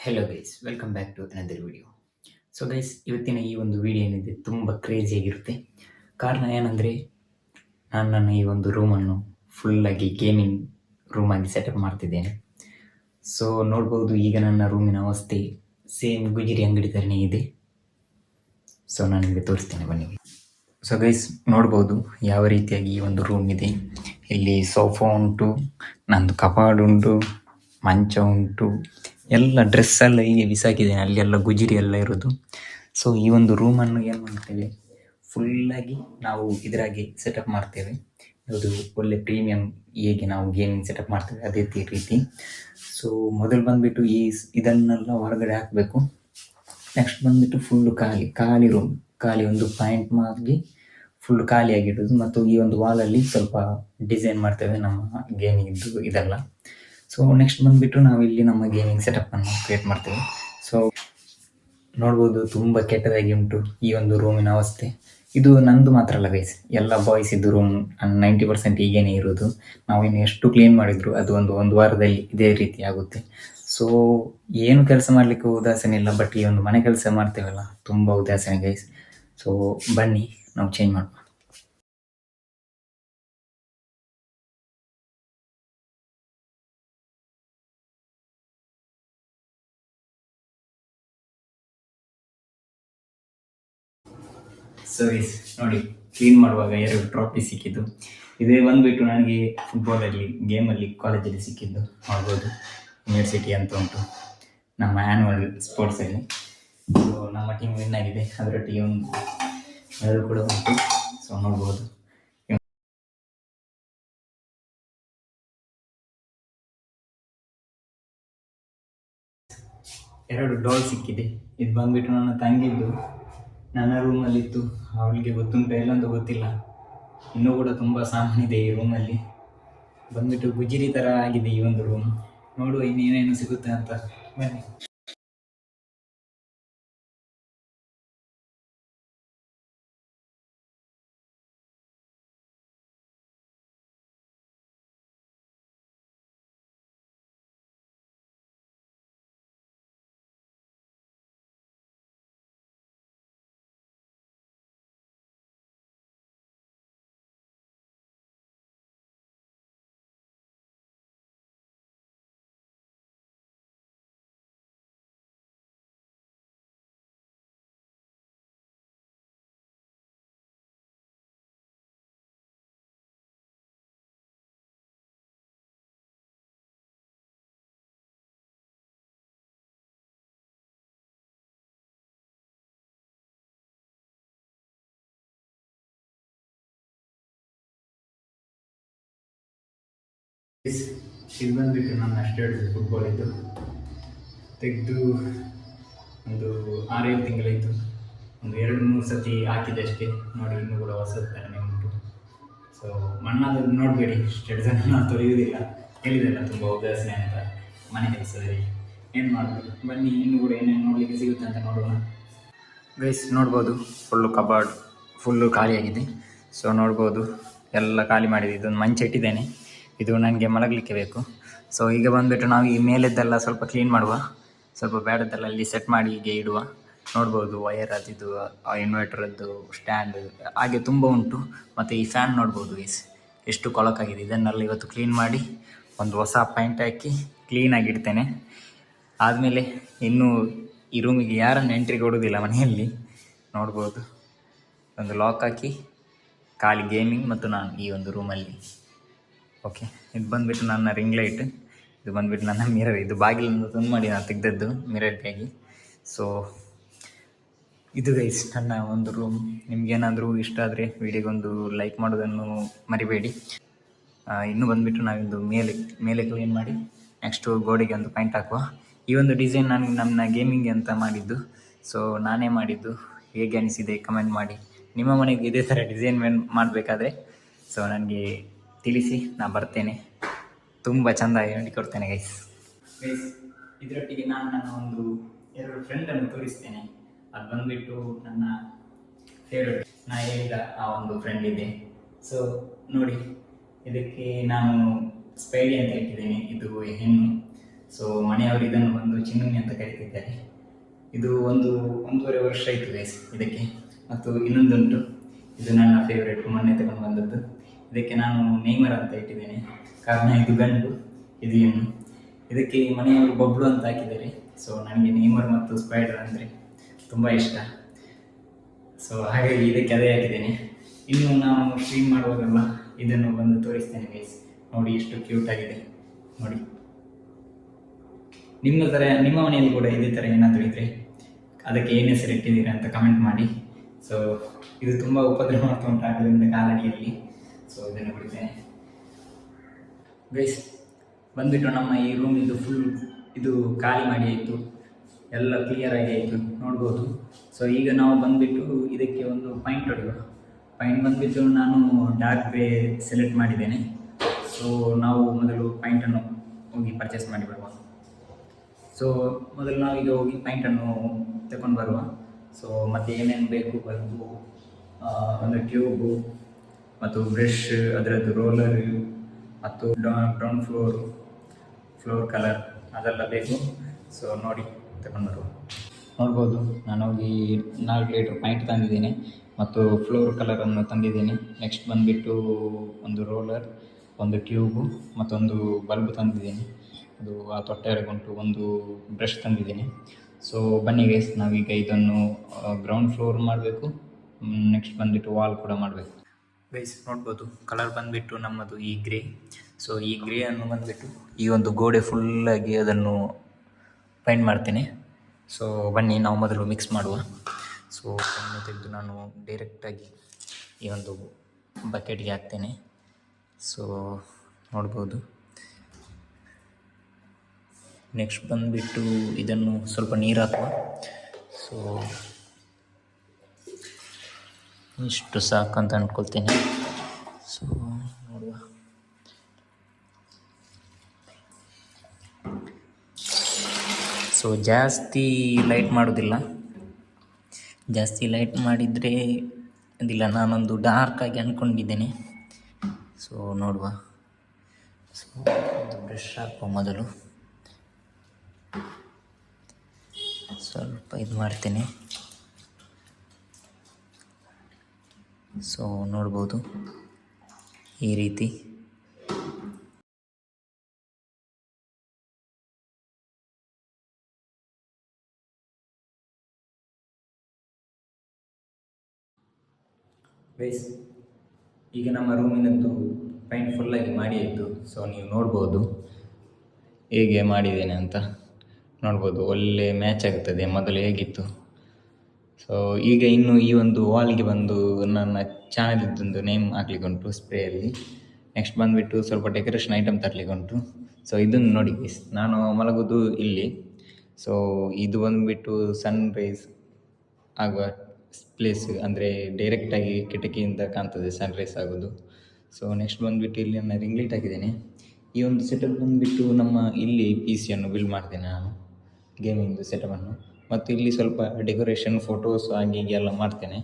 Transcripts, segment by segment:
Hello guys, welcome back to another video. So guys, ಇವತ್ತಿನ ಈ ಒಂದು ವಿಡಿಯೋ ಏನಿದೆ ತುಂಬ ಕ್ರೇಜಿಯಾಗಿರುತ್ತೆ. ಕಾರಣ ಏನಂದರೆ, ನಾನು ನನ್ನ ಈ ಒಂದು ರೂಮನ್ನು ಫುಲ್ಲಾಗಿ ಗೇಮಿಂಗ್ ರೂಮಾಗಿ ಸೆಟಪ್ ಮಾಡ್ತಿದ್ದೇನೆ. ಸೊ ನೋಡ್ಬೋದು, ಈಗ ನನ್ನ ರೂಮಿನ ಅವಸ್ಥೆ ಸೇಮ್ ಗುಜಿರಿ ಅಂಗಡಿ ಥರನೇ ಇದೆ. ಸೊ ನಾನು ನಿಮಗೆ ತೋರಿಸ್ತೇನೆ, ಬನ್ನಿ. ಸೊ ಗೈಸ್, ನೋಡ್ಬೋದು ಯಾವ ರೀತಿಯಾಗಿ ಈ ಒಂದು ರೂಮ್ ಇದೆ. ಇಲ್ಲಿ ಸೋಫಾ ಉಂಟು, ನಂದು ಕಪಾಡ್ ಉಂಟು, ಮಂಚ ಉಂಟು, ಎಲ್ಲ ಡ್ರೆಸ್ ಎಲ್ಲ ಹೀಗೆ ಬಿಸಾಕಿದ್ದೇನೆ, ಅಲ್ಲೆಲ್ಲ ಗುಜಿರಿ ಎಲ್ಲ ಇರೋದು. ಸೊ ಈ ಒಂದು ರೂಮನ್ನು ಏನು ಮಾಡ್ತೇವೆ, ಫುಲ್ಲಾಗಿ ನಾವು ಇದರಾಗಿ ಸೆಟಪ್ ಮಾಡ್ತೇವೆ. ಅದು ಒಳ್ಳೆ ಪ್ರೀಮಿಯಂ ಹೇಗೆ ನಾವು ಗೇಮಿಂಗ್ ಸೆಟಪ್ ಮಾಡ್ತೇವೆ ಅದೇ ರೀತಿ. ಸೊ ಮೊದಲು ಬಂದುಬಿಟ್ಟು ಇದನ್ನೆಲ್ಲ ಹೊರಗಡೆ ಹಾಕಬೇಕು. ನೆಕ್ಸ್ಟ್ ಬಂದುಬಿಟ್ಟು ಫುಲ್ಲು ಖಾಲಿ ರೂಮ್, ಖಾಲಿ ಒಂದು ಪಾಯಿಂಟ್ ಮಾಡಿ ಫುಲ್ ಖಾಲಿಯಾಗಿಡೋದು. ಮತ್ತು ಈ ಒಂದು ವಾಲಲ್ಲಿ ಸ್ವಲ್ಪ ಡಿಸೈನ್ ಮಾಡ್ತೇವೆ ನಮ್ಮ ಗೇಮಿಂಗ್ ಇದೆಲ್ಲ. ಸೊ ನೆಕ್ಸ್ಟ್ ಬಂದುಬಿಟ್ಟು ನಾವು ಇಲ್ಲಿ ನಮ್ಮ ಗೇಮಿಂಗ್ ಸೆಟಪ್ಪನ್ನು ಕ್ರಿಯೇಟ್ ಮಾಡ್ತೇವೆ. ಸೊ ನೋಡ್ಬೋದು, ತುಂಬ ಕೆಟ್ಟದಾಗಿ ಉಂಟು ಈ ಒಂದು ರೂಮಿನ ಅವಸ್ಥೆ. ಇದು ನಂದು ಮಾತ್ರ ಅಲ್ಲ ಗೈಸ್, ಎಲ್ಲ ಬಾಯ್ಸ್ ಇದ್ದು ರೂಮ್ 90% ಹೀಗೇನೆ ಇರೋದು. ನಾವು ಇನ್ನು ಎಷ್ಟು ಕ್ಲೀನ್ ಮಾಡಿದ್ರು ಅದು ಒಂದು ವಾರದಲ್ಲಿ ಇದೇ ರೀತಿ ಆಗುತ್ತೆ. ಸೊ ಏನು ಕೆಲಸ ಮಾಡಲಿಕ್ಕೆ ಉದಾಸೀನ ಇಲ್ಲ, ಬಟ್ ಈ ಒಂದು ಮನೆ ಕೆಲಸ ಮಾಡ್ತೇವಲ್ಲ ತುಂಬ ಉದಾಸೀನ ಗೈಸ್. ಸೊ ಬನ್ನಿ ನಾವು ಚೇಂಜ್ ಮಾಡುವ. ಸೊ ನೋಡಿ, ಕ್ಲೀನ್ ಮಾಡುವಾಗ 2 ಟ್ರಾಫಿ ಸಿಕ್ಕಿದ್ದು. ಇದೇ ಬಂದುಬಿಟ್ಟು ನನಗೆ ಫುಟ್ಬಾಲಲ್ಲಿ ಗೇಮಲ್ಲಿ ಕಾಲೇಜಲ್ಲಿ ಸಿಕ್ಕಿದ್ದು. ನೋಡ್ಬೋದು, ಯೂನಿವರ್ಸಿಟಿ ಅಂತ ಉಂಟು ನಮ್ಮ ಆ್ಯನ್ಯುವಲ್ ಸ್ಪೋರ್ಟ್ಸಲ್ಲಿ. ಸೊ ನಮ್ಮ ಟೀಮ್ ವಿನ್ ಆಗಿದೆ, ಅದರೊಟ್ಟಿಗೆ ಒಂದು ಮೆಡಲ್ ಕೂಡ ಉಂಟು. ಸೊ ನೋಡ್ಬೋದು, 2 ಡಾಲ್ ಸಿಕ್ಕಿದೆ. ಇದು ಬಂದುಬಿಟ್ಟು ನನ್ನ ತಂಗಿದ್ದು, ನನ್ನ ರೂಮಲ್ಲಿತ್ತು. ಅವಳಿಗೆ ಗೊತ್ತುಂಟ ಎಲ್ಲಂತೂ ಗೊತ್ತಿಲ್ಲ. ಇನ್ನೂ ಕೂಡ ತುಂಬ ಸಾಮಾನಿದೆ ಈ ರೂಮಲ್ಲಿ. ಬಂದುಬಿಟ್ಟು ಗುಜಿರಿ ಥರ ಆಗಿದೆ ಈ ಒಂದು ರೂಮ್. ನೋಡುವ ಇನ್ನೇನೇನು ಸಿಗುತ್ತೆ ಅಂತ, ಬನ್ನಿ. ಇದು ಬಂದುಬಿಟ್ಟು ನನ್ನ ಸ್ಟೇಟ್ ಫುಟ್ಬಾಲ್ ಇದ್ದು ತೆಗೆದು ಒಂದು 6-7 ತಿಂಗಳಾಯಿತು. ಒಂದು 2-3 ಸತಿ ಹಾಕಿದೆ ಅಷ್ಟೇ. ನೋಡಿ, ಇನ್ನೂ ಕೂಡ ಹೊಸದು ಥರನೇ ಉಂಟು. ಸೊ ಮಣ್ಣಾದ ನೋಡಬೇಡಿ, ಸ್ಟೆಡ್ಸನ್ನು ನಾನು ತೊಳೆಯುವುದಿಲ್ಲ, ಹೇಳಿದೆಲ್ಲ ತುಂಬ ಉದಾಸೀನ ಅಂತ ಮನೆ ಕೆಲಸದಲ್ಲಿ. ಏನು ಮಾಡಬೇಕು, ಬನ್ನಿ ಇನ್ನೂ ಕೂಡ ಏನೇನು ನೋಡಲಿಕ್ಕೆ ಸಿಗುತ್ತೆ ಅಂತ ನೋಡೋಣ. ಗೈಸ್ ನೋಡ್ಬೋದು, ಫುಲ್ಲು ಕಬಾರ್ಡ್ ಫುಲ್ಲು ಖಾಲಿಯಾಗಿದೆ. ಸೊ ನೋಡ್ಬೋದು, ಎಲ್ಲ ಖಾಲಿ ಮಾಡಿದೆ. ಇದೊಂದು ಮಂಚ ಇಟ್ಟಿದ್ದೇನೆ, ಇದು ನನಗೆ ಮಲಗಲಿಕ್ಕೆ ಬೇಕು. ಸೊ ಈಗ ಬಂದುಬಿಟ್ಟು ನಾವು ಈ ಮೇಲೆದ್ದೆಲ್ಲ ಸ್ವಲ್ಪ ಕ್ಲೀನ್ ಮಾಡುವ, ಸ್ವಲ್ಪ ಬೇಡದ್ದೆಲ್ಲ ಅಲ್ಲಿ ಸೆಟ್ ಮಾಡಿ ಹೀಗೆ ಇಡುವ. ನೋಡ್ಬೋದು, ವಯರ್ ಅದಿದ್ದು, ಇನ್ವರ್ಟರದ್ದು ಸ್ಟ್ಯಾಂಡ್ ಹಾಗೆ ತುಂಬ ಉಂಟು. ಮತ್ತು ಈ ಫ್ಯಾನ್ ನೋಡ್ಬೋದು ಗೈಸ್, ಎಷ್ಟು ಕೊಳಕಾಗಿದೆ. ಇದನ್ನೆಲ್ಲ ಇವತ್ತು ಕ್ಲೀನ್ ಮಾಡಿ ಒಂದು ಹೊಸ ಪೈಂಟ್ ಹಾಕಿ ಕ್ಲೀನಾಗಿ ಇಡ್ತೇನೆ. ಆದಮೇಲೆ ಇನ್ನೂ ಈ ರೂಮಿಗೆ ಯಾರನ್ನು ಎಂಟ್ರಿ ಕೊಡೋದಿಲ್ಲ ಮನೆಯಲ್ಲಿ. ನೋಡ್ಬೋದು, ಒಂದು ಲಾಕ್ ಹಾಕಿ ಖಾಲಿ ಗೇಮಿಂಗ್ ಮತ್ತು ನಾನು ಈ ಒಂದು ರೂಮಲ್ಲಿ. ಓಕೆ, ಇದು ಬಂದುಬಿಟ್ಟು ನನ್ನ ರಿಂಗ್ ಲೈಟ್, ಇದು ಬಂದುಬಿಟ್ಟು ನನ್ನ ಮಿರರ್. ಇದು ಬಾಗಿಲಿಂದ ತುಂಡು ಮಾಡಿ ನಾನು ತೆಗೆದದ್ದು ಮಿರರ್ಗಾಗಿ. ಸೊ ಇದು ಗೈಸ್ ನನ್ನ ಒಂದು ರೂಮ್. ನಿಮಗೇನಾದರೂ ಇಷ್ಟ ಆದರೆ ವಿಡಿಯೋಗೊಂದು ಲೈಕ್ ಮಾಡೋದನ್ನು ಮರಿಬೇಡಿ. ಇನ್ನು ಬಂದುಬಿಟ್ಟು ನಾವೊಂದು ಮೇಲೆ ಕ್ಲೀನ್ ಮಾಡಿ ನೆಕ್ಸ್ಟು ಗೋಡೆಗೆ ಒಂದು ಪಾಯಿಂಟ್ ಹಾಕುವ. ಈ ಒಂದು ಡಿಸೈನ್ ನಾನು ನನ್ನ ಗೇಮಿಂಗ್ ಅಂತ ಮಾಡಿದ್ದು. ಸೊ ನಾನೇ ಮಾಡಿದ್ದು, ಹೇಗೆ ಅನಿಸಿದೆ ಕಮೆಂಟ್ ಮಾಡಿ. ನಿಮ್ಮ ಮನೆಗೆ ಇದೇ ಥರ ಡಿಸೈನ್ ಮಾಡಬೇಕಾದ್ರೆ ಸೊ ನನಗೆ ತಿಳಿಸಿ, ನಾನು ಬರ್ತೇನೆ, ತುಂಬ ಚೆಂದ ಹೇಳಿಕೊಡ್ತೇನೆ ಗೈಸ್. ಇದರೊಟ್ಟಿಗೆ ನಾನು ನನ್ನ ಒಂದು 2 ಫ್ರೆಂಡನ್ನು ತೋರಿಸ್ತೇನೆ. ಅದು ಬಂದುಬಿಟ್ಟು ನನ್ನ ಫೇವ್ರೆಟ್, ನಾ ಹೇಳಿದ ಆ ಒಂದು ಫ್ರೆಂಡ್ ಇದೆ. ಸೊ ನೋಡಿ, ಇದಕ್ಕೆ ನಾನು ಸ್ಪೈಡಿ ಅಂತ ಇಟ್ಟಿದ್ದೀನಿ, ಇದು ಹೆಣ್ಣು. ಸೊ ಮನೆಯವರು ಇದನ್ನು ಬಂದು ಚಿನ್ನುನಿ ಅಂತ ಕರೀತಿದ್ದಾರೆ. ಇದು ಒಂದೂವರೆ ವರ್ಷ ಆಯಿತು ಗೈಸ್ ಇದಕ್ಕೆ. ಮತ್ತು ಇನ್ನೊಂದುಂಟು, ಇದು ನನ್ನ ಫೇವ್ರೇಟ್, ಮೊನ್ನೆ ತಗೊಂಡು ಬಂದದ್ದು. ಇದಕ್ಕೆ ನಾನು ನೇಮರ್ ಅಂತ ಇಟ್ಟಿದ್ದೇನೆ, ಕಾರಣ ಇದು ಗಂಡು, ಇದು ಹೆಣ್ಣು. ಇದಕ್ಕೆ ಮನೆಯವರು ಬಬ್ಲು ಅಂತ ಹಾಕಿದ್ದಾರೆ. ಸೊ ನನಗೆ ನೇಮರ್ ಮತ್ತು ಸ್ಪೈಡರ್ ಅಂದರೆ ತುಂಬ ಇಷ್ಟ. ಸೊ ಹಾಗಾಗಿ ಇದಕ್ಕೆ ಅದೇ ಹಾಕಿದ್ದೇನೆ. ಇನ್ನು ನಾನು ಸ್ಟ್ರೀಮ್ ಮಾಡುವಾಗೆಲ್ಲ ಇದನ್ನು ಬಂದು ತೋರಿಸ್ತೇನೆ ಗೈಸ್. ನೋಡಿ ಎಷ್ಟು ಕ್ಯೂಟ್ ಆಗಿದೆ ನೋಡಿ. ನಿಮ್ಮ ಮನೆಯಲ್ಲಿ ಕೂಡ ಇದೇ ಥರ ಏನಾದರೂ ಇದ್ದರೆ ಅದಕ್ಕೆ ಏನು ಹೆಸರು ಇಟ್ಟಿದ್ದೀರಾ ಅಂತ ಕಮೆಂಟ್ ಮಾಡಿ. ಸೊ ಇದು ತುಂಬ ಉಪದ್ರವ ಮಾಡ್ತಾ ಉಂಟು ಆದ್ದರಿಂದ ಕಾಲಡಿಯಲ್ಲಿ. ಸೊ ಇದನ್ನು ಬಿಡ್ತೇನೆ ಗೈಸ್. ಬಂದುಬಿಟ್ಟು ನಮ್ಮ ಈ ರೂಮ್ ಇದು ಖಾಲಿ ಮಾಡಿ ಆಯಿತು, ಎಲ್ಲ ಕ್ಲಿಯರ್ ಆಗಿ ಆಯಿತು ನೋಡ್ಬೋದು. ಸೊ ಈಗ ನಾವು ಬಂದುಬಿಟ್ಟು ಇದಕ್ಕೆ ಒಂದು ಪಾಯಿಂಟ್ ಹೊಡೆಯುವ. ಪಾಯಿಂಟ್ ಬಂದುಬಿಟ್ಟು ನಾನು ಡಾರ್ಕ್ ಗ್ರೇ ಸೆಲೆಕ್ಟ್ ಮಾಡಿದ್ದೇನೆ. ಸೊ ನಾವು ಮೊದಲು ಪಾಯಿಂಟನ್ನು ಹೋಗಿ ಪರ್ಚೇಸ್ ಮಾಡಿ ಬರುವ. ಸೊ ಮೊದಲು ನಾವೀಗ ಹೋಗಿ ಪಾಯಿಂಟನ್ನು ತಗೊಂಡು ಬರುವ. ಸೊ ಮತ್ತು ಏನೇನು ಬೇಕು, ಬಲ್ಬು, ಒಂದು ಟ್ಯೂಬು ಮತ್ತು ಬ್ರಷ್, ಅದರದ್ದು ರೋಲರ್ ಮತ್ತು ಗ್ರೌಂಡ್ ಫ್ಲೋರ್ ಕಲರ್ ಅದೆಲ್ಲ ಬೇಕು. ಸೊ ನೋಡಿ ತಗೊಂಡು ಬರುವ. ನೋಡ್ಬೋದು ನಾನು ಹೋಗಿ 4 ಲೀಟ್ರ್ ಪಾಯಿಂಟ್ ತಂದಿದ್ದೇನೆ ಮತ್ತು ಫ್ಲೋರ್ ಕಲರನ್ನು ತಂದಿದ್ದೇನೆ. ನೆಕ್ಸ್ಟ್ ಬಂದುಬಿಟ್ಟು ಒಂದು ರೋಲರ್, ಒಂದು ಟ್ಯೂಬು ಮತ್ತೊಂದು ಬಲ್ಬ್ ತಂದಿದ್ದೇನೆ. ಅದು ಆ ತೊಟ್ಟೆರಗುಂಟು ಒಂದು ಬ್ರಷ್ ತಂದಿದ್ದೇನೆ. ಸೊ ಬನ್ನಿ ಗೈಸ್, ನಾವೀಗ ಇದನ್ನು ಗ್ರೌಂಡ್ ಫ್ಲೋರ್ ಮಾಡಬೇಕು. ನೆಕ್ಸ್ಟ್ ಬಂದುಬಿಟ್ಟು ವಾಲ್ ಕೂಡ ಮಾಡಬೇಕು ಗೈಸ್. ನೋಡ್ಬೋದು ಕಲರ್ ಬಂದುಬಿಟ್ಟು ನಮ್ಮದು ಈ ಗ್ರೇ. ಸೊ ಈ ಗ್ರೇಯನ್ನು ಬಂದುಬಿಟ್ಟು ಈ ಒಂದು ಗೋಡೆ ಫುಲ್ಲಾಗಿ ಅದನ್ನು ಪೈಂಟ್ ಮಾಡ್ತೇನೆ. ಸೊ ಬನ್ನಿ ನಾವು ಮೊದಲು ಮಿಕ್ಸ್ ಮಾಡುವ. ಸೊ ಪೆನ್ನು ತೆಗೆದು ನಾನು ಡೈರೆಕ್ಟಾಗಿ ಈ ಒಂದು ಬಕೆಟ್ಗೆ ಹಾಕ್ತೇನೆ. ಸೊ ನೋಡ್ಬೋದು. ನೆಕ್ಸ್ಟ್ ಬಂದುಬಿಟ್ಟು ಇದನ್ನು ಸ್ವಲ್ಪ ನೀರು ಹಾಕುವ. ಸೊ ಇಷ್ಟು ಸಾಕಂತ ಅಂದ್ಕೊಳ್ತೇನೆ. ಸೊ ನೋಡುವ. ಸೊ ಜಾಸ್ತಿ ಲೈಟ್ ಮಾಡೋದಿಲ್ಲ, ಜಾಸ್ತಿ ಲೈಟ್ ಮಾಡಿದರೆ ಅದಿಲ್ಲ. ನಾನೊಂದು ಡಾರ್ಕಾಗಿ ಅಂದ್ಕೊಂಡಿದ್ದೇನೆ. ಸೊ ನೋಡುವ. ಸೊ ಒಂದು ಬ್ರಷ್ ಹಾಕುವ ಮೊದಲು. ಸ್ವಲ್ಪ ಇದು ಮಾಡ್ತೇನೆ. ಸೊ ನೋಡ್ಬೋದು ಈ ರೀತಿ. ಗೈಸ್ ಈಗ ನಮ್ಮ ರೂಮಿನದ್ದು ಪೈಂಟ್ ಫುಲ್ಲಾಗಿ ಮಾಡಿ ಆಯಿತು. ಸೊ ನೀವು ನೋಡ್ಬೋದು ಹೇಗೆ ಮಾಡಿದ್ದೇನೆ ಅಂತ ನೋಡ್ಬೋದು. ಒಳ್ಳೆ ಮ್ಯಾಚ್ ಆಗ್ತದೆ ಮೊದಲು ಹೇಗಿತ್ತು. ಸೊ ಈಗ ಇನ್ನು ಈ ಒಂದು ವಾಲ್ಗೆ ಬಂದು ನನ್ನ ಚಾನಲಿದ್ದೊಂದು ನೇಮ್ ಹಾಕ್ಲಿಕ್ಕೆ ಉಂಟು ಸ್ಪ್ರೇಯಲ್ಲಿ. ನೆಕ್ಸ್ಟ್ ಬಂದುಬಿಟ್ಟು ಸ್ವಲ್ಪ ಡೆಕೋರೇಷನ್ ಐಟಮ್ ತರಲಿಕ್ಕೆ ಉಂಟು. ಸೊ ಇದನ್ನು ನೋಡಿ ಗೈಸ್, ನಾನು ಮಲಗೋದು ಇಲ್ಲಿ. ಸೊ ಇದು ಬಂದುಬಿಟ್ಟು ಸನ್ರೈಸ್ ಆಗುವ ಪ್ಲೇಸ್, ಅಂದರೆ ಡೈರೆಕ್ಟಾಗಿ ಕಿಟಕಿಯಿಂದ ಕಾಣ್ತದೆ ಸನ್ರೈಸ್ ಆಗೋದು. ಸೊ ನೆಕ್ಸ್ಟ್ ಬಂದುಬಿಟ್ಟು ಇಲ್ಲಿ ನಾನು ರಿಂಗ್ ಲೈಟ್ ಹಾಕಿದ್ದೇನೆ. ಈ ಒಂದು ಸೆಟಪ್ ಬಂದುಬಿಟ್ಟು ನಮ್ಮ ಇಲ್ಲಿ ಪಿ ಸಿಯನ್ನು ಬಿಲ್ಡ್ ಮಾಡ್ತೇನೆ ನಾನು, ಗೇಮಿಂದು ಸೆಟಪನ್ನು. ಮತ್ತು ಇಲ್ಲಿ ಸ್ವಲ್ಪ ಡೆಕೋರೇಷನ್, ಫೋಟೋಸ್ ಹಾಗೆ ಹೀಗೆ ಎಲ್ಲ ಮಾಡ್ತೇನೆ.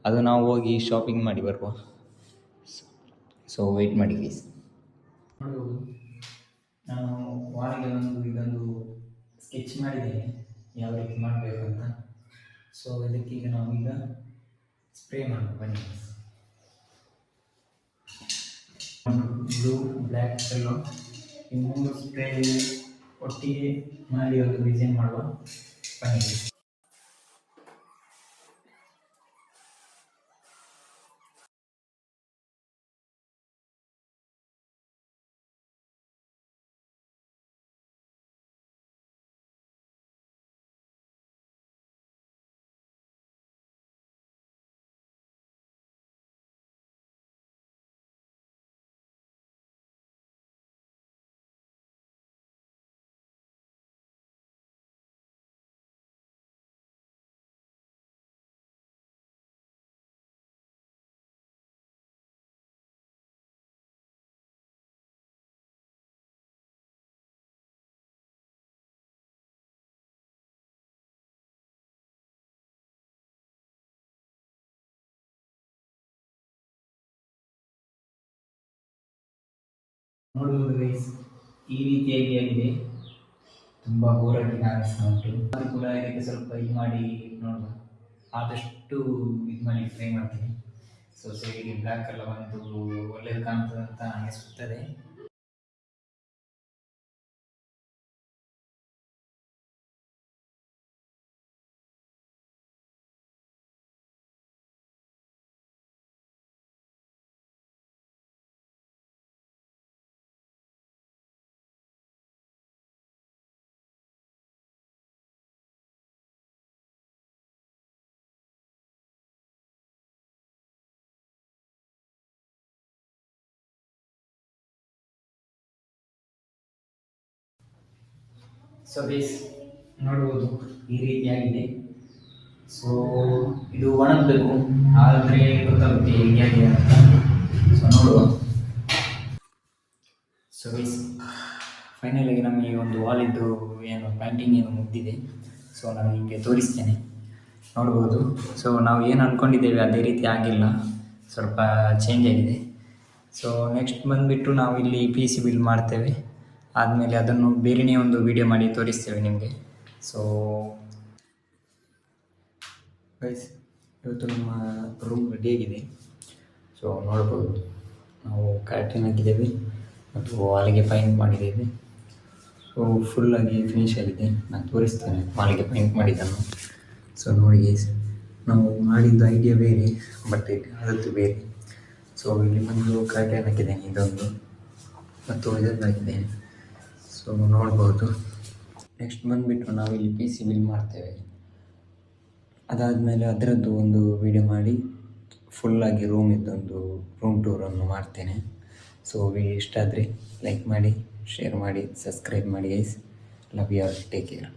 ಅದು ನಾವು ಹೋಗಿ ಶಾಪಿಂಗ್ ಮಾಡಿ ಬರುವ. ಸೊ ವೆಯ್ಟ್ ಮಾಡಿ ಪ್ಲೀಸ್. ನೋಡ್ಬೋದು ನಾನು ವಾರಿಗೆ ಇದೊಂದು ಸ್ಕೆಚ್ ಮಾಡಿದ್ದೇನೆ ಯಾವ ರೀತಿ ಮಾಡಬೇಕು ಅಂತ. ಸೊ ಇದಕ್ಕೀಗ ನಾವೀಗ ಸ್ಪ್ರೇ ಮಾಡಬೇಕು. ಬನ್ನಿ, ಬ್ಲೂ, ಬ್ಲ್ಯಾಕ್, ಯೆಲ್ಲೋ ಈ 3 ಸ್ಪ್ರೇ ಒಟ್ಟಿಗೆ ಮಾಡಿ ಒಂದು ಡಿಸೈನ್ ಮಾಡುವ. ಬನ್ನಿ. ನೋಡುವುದು ಗೈಸ್ ಈ ರೀತಿಯಾಗಿ ಆಗಿದೆ. ತುಂಬ ಬೋರಾಗಿ ಕಾಣಿಸ್ತಾ ಉಂಟು. ಅದು ಕೂಡ ಇದಕ್ಕೆ ಸ್ವಲ್ಪ ಇದು ಮಾಡಿ ನೋಡುವ, ಆದಷ್ಟು ಇದು ಮಾಡಿ ಟ್ರೈ ಮಾಡ್ತೀನಿ. ಸೊ ಸೈಡಿಗೆ ಬ್ಲ್ಯಾಕ್ ಎಲ್ಲ ಬಂದು ಒಳ್ಳೆಯದು ಕಾಣ್ತದೆ ಅಂತ ಅನಿಸುತ್ತದೆ. ಸೊ ಬೇಸ್ ನೋಡ್ಬೋದು ಈ ರೀತಿಯಾಗಿದೆ. ಸೊ ಇದು ಒಣಗಬೇಕು, ಆದರೆ ಗೊತ್ತಾಗುತ್ತೆ ಹೇಗೆ ಅಂತ. ಸೊ ನೋಡುವ. ಸೊ ಬೇಸ್ ಫೈನಲಾಗಿ ನಮಗೆ ಒಂದು ವಾಲಿದ್ದು ಏನು ಪೇಂಟಿಂಗ್ ಏನು ಮುಗ್ದಿದೆ. ಸೊ ನಾನು ನಿಮಗೆ ತೋರಿಸ್ತೇನೆ, ನೋಡ್ಬೋದು. ಸೊ ನಾವು ಏನು ಅಂದ್ಕೊಂಡಿದ್ದೇವೆ ಅದೇ ರೀತಿ ಆಗಿಲ್ಲ, ಸ್ವಲ್ಪ ಚೇಂಜ್ ಆಗಿದೆ. ಸೊ ನೆಕ್ಸ್ಟ್ ಬಂದುಬಿಟ್ಟು ನಾವು ಇಲ್ಲಿ ಪಿ ಸಿ ಬಿಲ್ ಮಾಡ್ತೇವೆ. ಆದಮೇಲೆ ಅದನ್ನು ಬೇರೆಯೇ ಒಂದು ವಿಡಿಯೋ ಮಾಡಿ ತೋರಿಸ್ತೇವೆ ನಿಮಗೆ. ಸೊ ಗೈಸ್, ಇವತ್ತು ನಮ್ಮ ರೂಮ್ ರೆಡಿಯಾಗಿದೆ. ಸೊ ನೋಡ್ಬೋದು, ನಾವು ಕರ್ಟನ್ ಹಾಕಿದ್ದೇವೆ ಮತ್ತು ವಾಲಿಗೆ ಪೈಂಟ್ ಮಾಡಿದ್ದೇವೆ. ಸೊ ಫುಲ್ಲಾಗಿ ಫಿನಿಶ್ ಆಗಿದೆ. ನಾನು ತೋರಿಸ್ತೇನೆ ವಾಲಿಗೆ ಪೈಂಟ್ ಮಾಡಿದ್ದನ್ನು. ಸೊ ನೋಡಿ ಗೈಸ್, ನಾವು ಮಾಡಿದ್ದು ಐಡಿಯಾ ಬೇರೆ, ಬಟ್ ಆದದ್ದು ಬೇರೆ. ಸೊ ಇಲ್ಲಿ ಬಂದು ಕರ್ಟನ್ ಹಾಕಿದ್ದೇನೆ, ಇದೊಂದು ಮತ್ತು ಇದನ್ನು ಹಾಕಿದ್ದೇನೆ. ಸೊ ನೋಡ್ಬೋದು. ನೆಕ್ಸ್ಟ್ ಬಂದುಬಿಟ್ಟು ನಾವು ಇಲ್ಲಿ ಪಿ ಸಿ ಬಿಲ್ ಮಾಡ್ತೇವೆ. ಅದಾದಮೇಲೆ ಅದರದ್ದು ಒಂದು ವಿಡಿಯೋ ಮಾಡಿ ಫುಲ್ಲಾಗಿ ರೂಮಿದ್ದೊಂದು ರೂಮ್ ಟೂರನ್ನು ಮಾಡ್ತೇನೆ. ಸೊ ವಿಡಿಯೋ ಇಷ್ಟ ಆದರೆ ಲೈಕ್ ಮಾಡಿ, ಶೇರ್ ಮಾಡಿ, ಸಬ್ಸ್ಕ್ರೈಬ್ ಮಾಡಿ guys. Love you all, take care.